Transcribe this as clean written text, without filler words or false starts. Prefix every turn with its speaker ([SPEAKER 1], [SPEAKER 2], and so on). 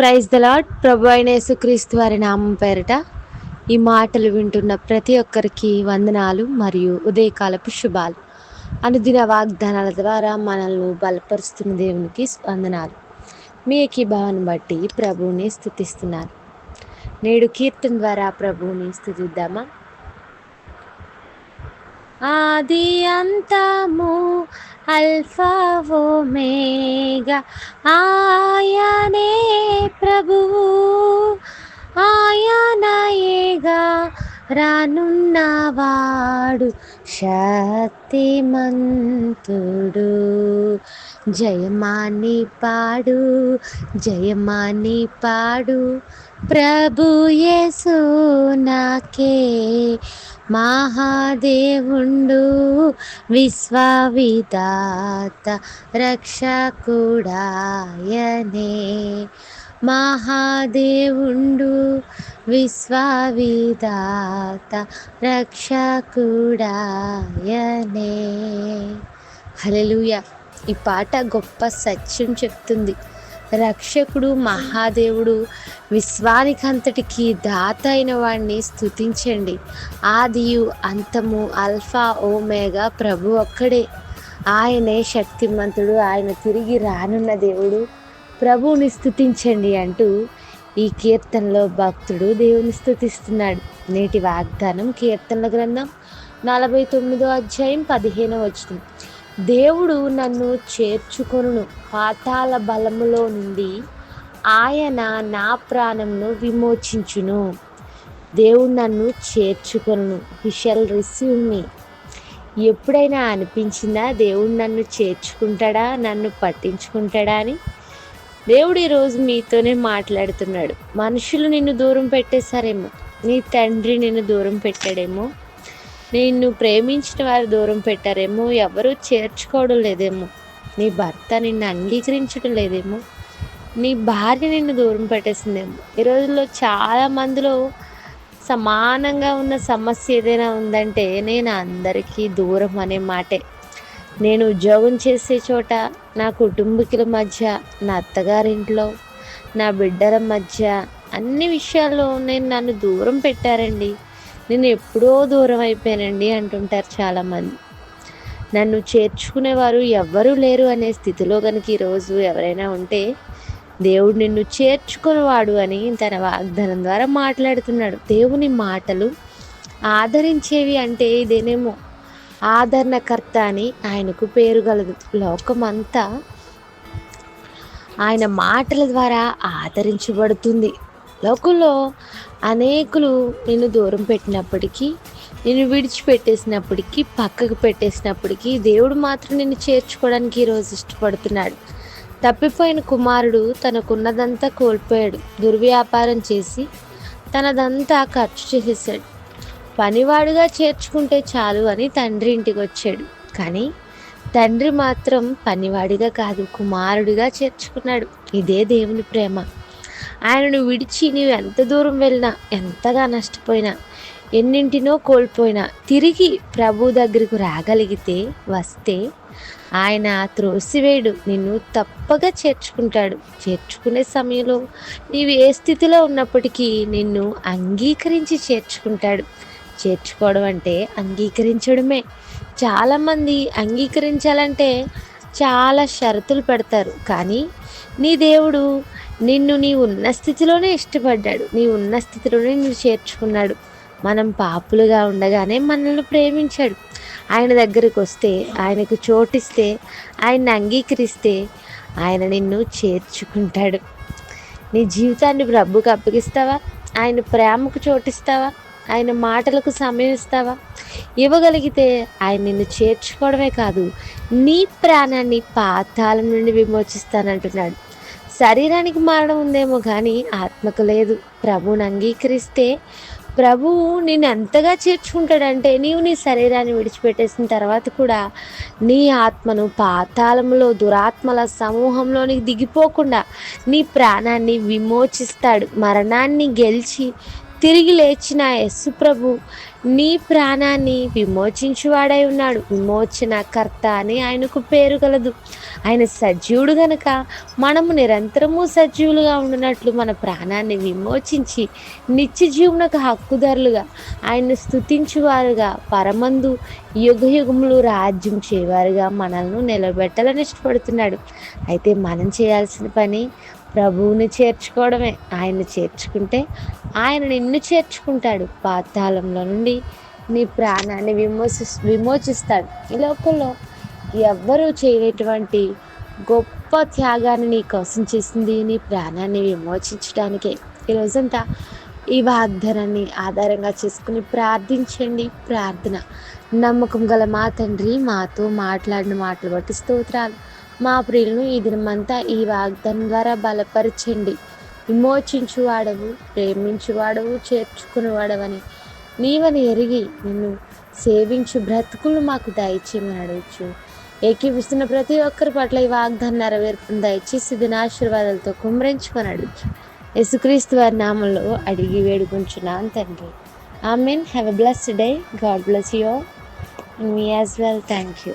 [SPEAKER 1] Praise the lord. ప్రభు అయిన యేసుక్రీస్తు వారి నామం పేరిట ఈ మాటలు వింటున్న ప్రతి ఒక్కరికి వందనాలు మరియు ఉదయకాలపు శుభాలు. అనుదిన వాగ్దానాల ద్వారా మనల్ని బలపరుస్తున్న దేవునికి వందనాలు. మీ ఏకీభావాన్ని బట్టి ప్రభువుని స్తుతిస్తున్నాను. నేడు కీర్తన ద్వారా ప్రభువుని స్తుతిద్దామా. ఆది అంతము అల్ఫా ఒమేగా ఆయనే ప్రభువు, ఆయనయేగా రానున్నవాడు శక్తిమంతుడు. జయమాని పాడు, జయమాని పాడు, ప్రభు యేసు నాకే మహాదేవుండు, విశ్వవిధాత రక్షకుడాయనే. మహాదేవుండు, విశ్వవిధాత రక్షకుడాయనే. హల్లెలూయా. ఈ పాట గొప్ప సత్యం చెప్తుంది. రక్షకుడు, మహాదేవుడు, విశ్వానికంతటికి దాత అయిన వాడిని స్తుతించండి. ఆదియు అంతము అల్ఫా ఓమేగా ప్రభు ఒక్కడే. ఆయనే శక్తిమంతుడు, ఆయన తిరిగి రానున్న దేవుడు. ప్రభువుని స్తుతించండి అంటూ ఈ కీర్తనలో భక్తుడు దేవుని స్తుతిస్తున్నాడు. నేటి వాగ్దానం కీర్తనల గ్రంథం 49వ అధ్యాయం 15వ వచనం. దేవుడు నన్ను చేర్చుకొనును, పాతాళ బలములో నుండి ఆయన నా ప్రాణంను విమోచించును. దేవుడు నన్ను చేర్చుకొనును, హి షల్ రిసీవ్ మీ. ఎప్పుడైనా అనిపించిందా దేవుడు నన్ను చేర్చుకుంటాడా, నన్ను పట్టించుకుంటాడా అని? దేవుడు ఈరోజు మీతోనే మాట్లాడుతున్నాడు. మనుషులు నిన్ను దూరం పెట్టేశారేమో, నీ తండ్రి నిన్ను దూరం పెట్టాడేమో, నిన్ను ప్రేమించిన వారు దూరం పెట్టారేమో, ఎవరు చేర్చుకోవడం లేదేమో, నీ భర్త నిన్ను అంగీకరించడం లేదేమో, నీ భార్య నిన్ను దూరం పెట్టేసిందేమో. ఈ రోజుల్లో చాలా మందిలో సమానంగా ఉన్న సమస్య ఏదైనా ఉందంటే నేను అందరికీ దూరం అనే మాటే. నేను ఉద్యోగం చేసే చోట, నా కుటుంబీకుల మధ్య, నా అత్తగారింట్లో, నా బిడ్డల మధ్య, అన్ని విషయాల్లో నన్ను దూరం పెట్టారండి, నేను ఎప్పుడో దూరం అయిపోయానండి అంటుంటారు చాలామంది. నన్ను చేర్చుకునేవారు ఎవ్వరూ లేరు అనే స్థితిలో కనుక ఈరోజు ఎవరైనా ఉంటే దేవుడు నిన్ను చేర్చుకునేవాడు అని తన వాగ్దానం ద్వారా మాట్లాడుతున్నాడు. దేవుని మాటలు ఆదరించేవి అంటే ఇదేనేమో. ఆదరణకర్త అని ఆయనకు పేరు గలదు. లోకమంతా ఆయన మాటల ద్వారా ఆదరించబడుతుంది. లోకంలో అనేకులు నిన్ను దూరం పెట్టినప్పటికీ, నిన్ను విడిచిపెట్టేసినప్పటికీ, పక్కకు పెట్టేసినప్పటికీ దేవుడు మాత్రం నిన్ను చేర్చుకోవడానికి ఈరోజు ఇష్టపడుతున్నాడు. తప్పిపోయిన కుమారుడు తనకున్నదంతా కోల్పోయాడు, దుర్వ్యాపారం చేసి తనదంతా ఖర్చు చేసేసాడు. పనివాడుగా చేర్చుకుంటే చాలు అని తండ్రి ఇంటికి వచ్చాడు. కానీ తండ్రి మాత్రం పనివాడిగా కాదు, కుమారుడిగా చేర్చుకున్నాడు. ఇదే దేవుని ప్రేమ. ఆయనను విడిచి నీవు ఎంత దూరం వెళ్ళినా, ఎంతగా నష్టపోయినా, ఎన్నింటినో కోల్పోయినా, తిరిగి ప్రభు దగ్గరకు రాగలిగితే, వస్తే ఆయన త్రోసివేయడు, నిన్ను తప్పగా చేర్చుకుంటాడు. చేర్చుకునే సమయంలో నీవు ఏ స్థితిలో ఉన్నప్పటికీ నిన్ను అంగీకరించి చేర్చుకుంటాడు. చేర్చుకోవడం అంటే అంగీకరించడమే. చాలామంది అంగీకరించాలంటే చాలా షరతులు పెడతారు. కానీ నీ దేవుడు నిన్ను నీ ఉన్న స్థితిలోనే ఇష్టపడ్డాడు, నీ ఉన్న స్థితిలోనే నిన్ను చేర్చుకున్నాడు. మనం పాపులుగా ఉండగానే మనల్ని ప్రేమించాడు. ఆయన దగ్గరికి వస్తే, ఆయనకు చోటిస్తే, ఆయన్ని అంగీకరిస్తే ఆయన నిన్ను చేర్చుకుంటాడు. నీ జీవితాన్ని ప్రభువుకు అప్పగిస్తావా? ఆయన ప్రేమకు చోటిస్తావా? ఆయన మాటలకు సమయం ఇస్తావా? ఇవ్వగలిగితే ఆయన నిన్ను చేర్చుకోవడమే కాదు, నీ ప్రాణాన్ని పాతాళం నుండి విమోచిస్తానంటున్నాడు. శరీరానికి మరణం ఉందేమో కానీ ఆత్మకు లేదు. ప్రభువుని అంగీకరిస్తే ప్రభువు నిన్ను ఎంతగా చేర్చుకుంటాడంటే, నీవు నీ శరీరాన్ని విడిచిపెట్టేసిన తర్వాత కూడా నీ ఆత్మను పాతాళంలో దురాత్మల సమూహంలోనికి దిగిపోకుండా నీ ప్రాణాన్ని విమోచిస్తాడు. మరణాన్ని గెలిచి తిరిగి లేచిన యేసు ప్రభు నీ ప్రాణాన్ని విమోచించువాడై ఉన్నాడు. విమోచనకర్త అని ఆయనకు పేరు కలదు. ఆయన సజీవుడు గనక మనము నిరంతరము సజీవులుగా ఉండినట్లు మన ప్రాణాన్ని విమోచించి నిత్య జీవనకు హక్కుదారులుగా ఆయన్ని స్తుతించువారుగా పరమందు యుగయుగములు రాజ్యం చేయవారుగా మనల్ని నిలబెట్టాలని ఇష్టపడుతున్నాడు. అయితే మనం చేయాల్సిన పని ప్రభువుని చేర్చుకోవడమే. ఆయన్ని చేర్చుకుంటే ఆయన నిన్ను చేర్చుకుంటాడు. పాతాళంలో నుండి నీ ప్రాణాన్ని విమోచిస్తాడు. ఈ లోకంలో ఎవ్వరూ చేయనటువంటి గొప్ప త్యాగాన్ని నీ కోసం చేసింది నీ ప్రాణాన్ని విమోచించడానికే. ఈ రోజంతా ఈ వాగ్దానాన్ని ఆధారంగా చేసుకుని ప్రార్థించండి. ప్రార్థన. నమ్మకం గల మా తండ్రి, మాతో మాట్లాడిన మాటలు బట్టి స్తోత్రాలు. మా ప్రియులను ఈ దినమంతా ఈ వాగ్దానం ద్వారా బలపరచండి. విమోచించువాడవు, ప్రేమించువాడవు, చేర్చుకునేవాడవని నీవని ఎరిగి నిన్ను సేవించు బ్రతుకులు మాకు దయచేయమని అడగచ్చు. ఏకీవిస్తున్న ప్రతి ఒక్కరి పట్ల ఈ వాగ్దానం నెరవేర్పును దయచేసి దినాశీర్వాదాలతో కుమ్మరించుకొని అడగచ్చు. యేసుక్రీస్తు వారి నామంలో అడిగి వేడుకుంటున్నాను తండ్రి. Amen. Have a blessed day. God bless you all. And me as well. Thank you.